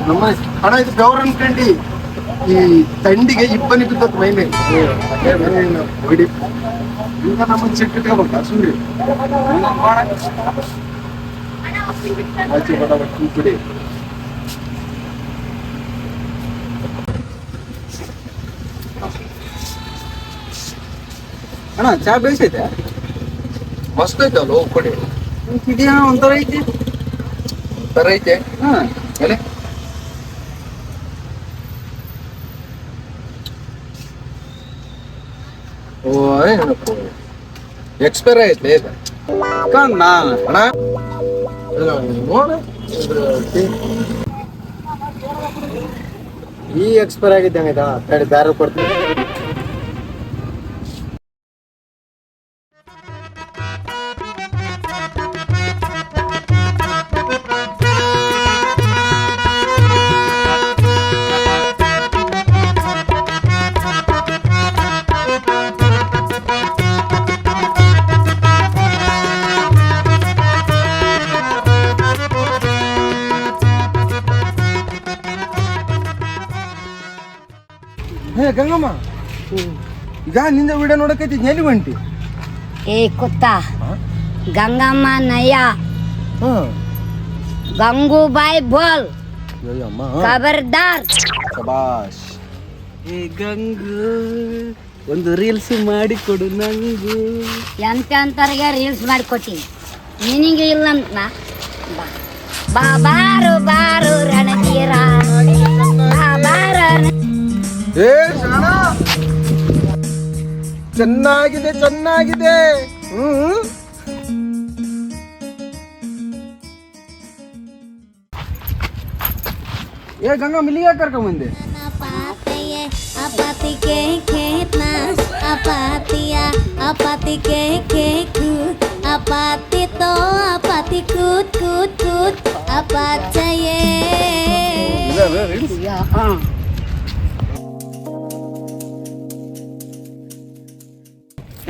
ನಮ್ಮ ಹಣ ಇದು ಬೆವರು ಅನ್ಕಂಡು ಈ ತಂಡಿಗೆ ಇಬ್ಬನಿ ಬಿದ್ದತ್ ಮೈ ಮೇಲೆ ಹೊಡಿ ಈಗ ನಮ್ಮನ್ನು ಸಿಟ್ಟಿಟ್ಕೋಬೇಕ ಸುಳ್ಳಿ ಆಚೆ ಬಡ ಕುಡಿ ಅಣ್ಣ ಚಾ ಬೇಯಿಸೈತೆ ಮಸ್ತ್ ಐತಲ್ಲ ಹೋಗಿ ಕೊಡಿ ಇದೆಯಾ ಒಂಥರ ಐತಿ ತರ ಐತೆ ಹಾ ಎಲೆ ಓ ಏನಪ್ಪ ಎಕ್ಸ್ಪೈರ್ ಆಯ್ತಲೇ ಇದು ಕಣ್ಣ ಅಣ್ಣ ನೋಡ ಈ ಎಕ್ಸ್ಪೈರ್ ಆಗಿದ್ದಂಗೆ ತಡಿ ಬೇರೆ ಕೊಡ್ತೀನಿ ಹೇ ಗಂಗಮ್ಮ ಈಗ ನಿಂದ ವಿಡಿಯೋ ನೋಡಕೈತಿ ಎಲ್ಲಿ ಬಂಟಿ ए कुत्ता गंगामा नया गंगूबाई बोल खबरदार ಶಬಾಷ್ ಏ ಗಂಗು ಒಂದು ರೀಲ್ಸ್ ಮಾಡಿ ಕೊಡು ನಂಗು ಎಂತೆಂತರಿಗೆ ರೀಲ್ಸ್ ಮಾಡಿಕೊಟ್ಟಿನಿ ನಿನಗೆ ಇಲ್ಲ ಅಂತ ಬಾ ಬಾರು ಬಾರು ರಣತೀರ ಏ ಶಾಣ ಚೆನ್ನಾಗಿದೆ ಚೆನ್ನಾಗಿದೆ ಏ ಗಂಗಾ ಮಿಲ್ಲಿಗೆ ಕರ್ಕೊಂಡ್ ಬಂದೆ अपाती के खेतना अपातिया अपाती के खेकू अपाती तो अपाती कूद कूद कूद अपात चाहिए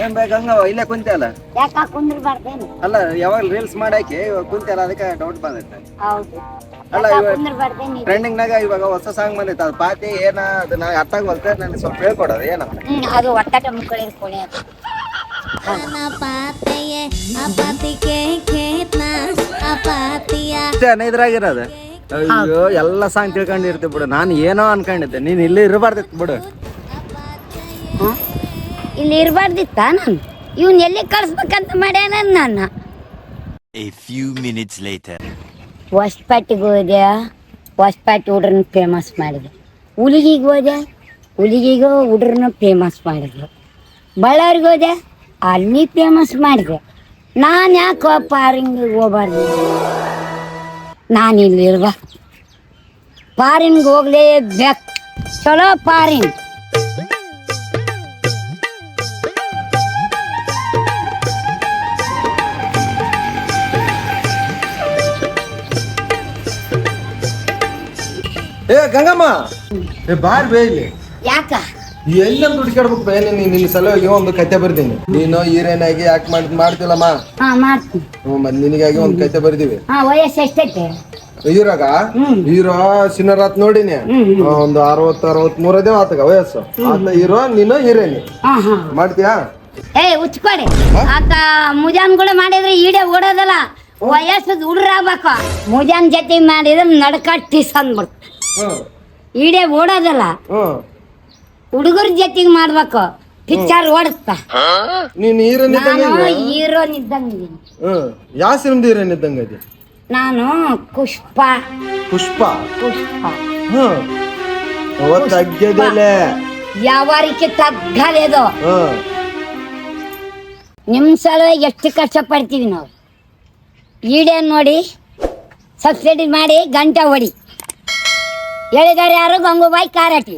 ಏನ್ ಬೈ ಗಂಗಾ ಇಲ್ಲೇ ಕುಂತೆ ಅಲ್ಲ ಯಾಕ ಕುಂದ್ರಬಾರ್ದೇನು ಅಲ್ಲ ಯಾವಾಗ ರೀಲ್ಸ್ ಮಾಡಾಕಿ ಇವಾಗ ಕುಂತೆ ಅಲ್ಲ ಅದಕ್ಕೆ ಡೌಟ್ ಬಂದೈತೆ ಹೌದು ಅಲ್ಲ ಇವಾಗ ಕುಂದ್ರಬಾರ್ದೇನು ಟ್ರೆಂಡಿಂಗ್ ನಾಗ ಇವಾಗ ಹೊಸ ಸಾಂಗ್ ಬಂದೈತೆ ಅದು ಪಾತಿ ಏನ ಅದು ನಾ ಅರ್ಥ ಆಗವಲ್ತೆ ನನಗೆ ಸ್ವಲ್ಪ ಹೇಳ್ಕೊಡೋದು ಏನಂತ ಅದು ಒಟ್ಟಾಟ ಮುಕ್ಕಳಿದ ಕೊನೆ ಅದು अपाते अपाती के खेतना अपातिया ಇದ್ರಾಗಿರೋದು ಅಯ್ಯೋ ಎಲ್ಲ ಸಾಂಗ್ ತಿಳ್ಕೊಂಡಿರ್ತೀವಿ ಬಿಡು ನಾನು ಏನೋ ಅನ್ಕೊಂಡಿದ್ದೆ ನೀನ್ ಇಲ್ಲಿ ಇರಬಾರ್ದಿತ್ತು ಬಿಡು ಇಲ್ಲಿ ಇರಬಾರ್ದಿತ್ತ ನಾನು ಇವನ್ ಎಲ್ಲಿ ಕಳ್ಸ್ಬೇಕಂತ ಮಾಡ್ಯಾನ ನಾನು A few minutes later. ಹೊಸಪೇಟೆಗೆ ಹೋದೆ ಹೊಸಪೇಟೆ ಹುಡ್ರನ್ನ ಫೇಮಸ್ ಮಾಡಿದೆ ಹುಲಿಗಿಗೆ ಹೋದೆ ಹುಲಿಗಿಗೂ ಹುಡ್ರನ್ನ ಫೇಮಸ್ ಮಾಡಿದೆ ಬಳ್ಳಾರಿಗೆ ಹೋದೆ ಅಲ್ಲಿ ಫೇಮಸ್ ಮಾಡಿದೆ ನಾನು ಯಾಕೆ ಫಾರಿನ್ಗೆ ಹೋಗ್ಬಾರ್ದು ನಾನು ಇಲ್ಲಿ ಇರ್ಬಾರ್ದು ಫಾರಿನ್ಗೆ ಹೋಗ್ಲೇಬೇಕು ಚಲೋ ಫಾರಿನ್ ಏ ಗಂಗಮ್ಮ ಏ ಬಾರ್ ಬೇ ಇಲ್ಲಿ ಯಾಕ ಎಲ್ಲೆಂದು ಹುಡುಕಾಡ್ಬೇಕು ಬೇ ನಿನ್ನ ಸಲುವಾಗಿ ಒಂದು ಕತೆ ಬರ್ತೀನಿ ನೀನು ಹೀರೋಯಿನ್ ಆಗಿ ಯಾಕೆ ಮಾಡ್ತಿಲ್ಲಮ್ಮ ಮಾಡ್ತೀನಿ ಮತ್ತೆ ನಿನಗಾಗಿ ಒಂದು ಕತೆ ಬರ್ದೀವಿ ವಯಸ್ಸು ಎಷ್ಟೈತೆ ಹೀರೋಗ ಹೀರೋ ಸಿನರಾತ್ ನೋಡಿನಿ ಒಂದು 60-63 ಆತಗ ವಯಸ್ಸು ಆತ ಹೀರೋ ನೀನು ಹೀರೋಯಿನ್ ಮಾಡ್ತೀಯಾ ಏ ಉಚ್ಕೊಡಿ ಆತ ಮುಜಾನ್ ಕೂಡ ಮಾಡಿದ್ರೆ ಈಡೇ ಓಡೋದಲ್ಲ ವಯಸ್ಸದ ಹುಡ್ರ ಆಗ್ಬೇಕು ಮುಜಾನ್ ಜೊತೆ ಮಾಡಿದ್ರೆ ನಡ್ಕ ಟಿಸ್ ಅಂದ್ಬಿಡ್ತು ಈಡೇ ಓಡೋದಲ್ಲ ಹುಡುಗರ ಜೊತೆಗೆ ಮಾಡ್ಬೇಕು ಪಿಕ್ಚರ್ ಓಡಿಸ್ತಾ ನೀನ್ ಹೀರೋಯಿನ್ ನಾನು ಹೀರೋನ್ ಇದ್ದಂಗಿದ್ದೀನಿ ಯಾವ ಸಿನಿಮಾದ ಹೀರೋಯಿನ್ ಇದ್ದಂಗ ಇದೆ ನಾನು ಪುಷ್ಪ ಪುಷ್ಪ ಪುಷ್ಪ ಅವತ್ತು ಅಗ್ಗದಲೆ ಯಾವಾರಿಕೆ ತಗ್ಗಲೇದು ನಿಮ್ ಸಲ ಎಷ್ಟು ಕಷ್ಟಪಡ್ತೀವಿ ನಾವು ಈಡೇ ನೋಡಿ ಸಬ್ಸಿಡಿ ಮಾಡಿ ಗಂಟೆ ಹೊಡಿ ಹೇಳಿದಾರೆ ಯಾರು ಗಂಗೂಬಾಯಿ ಕಾರಟಿ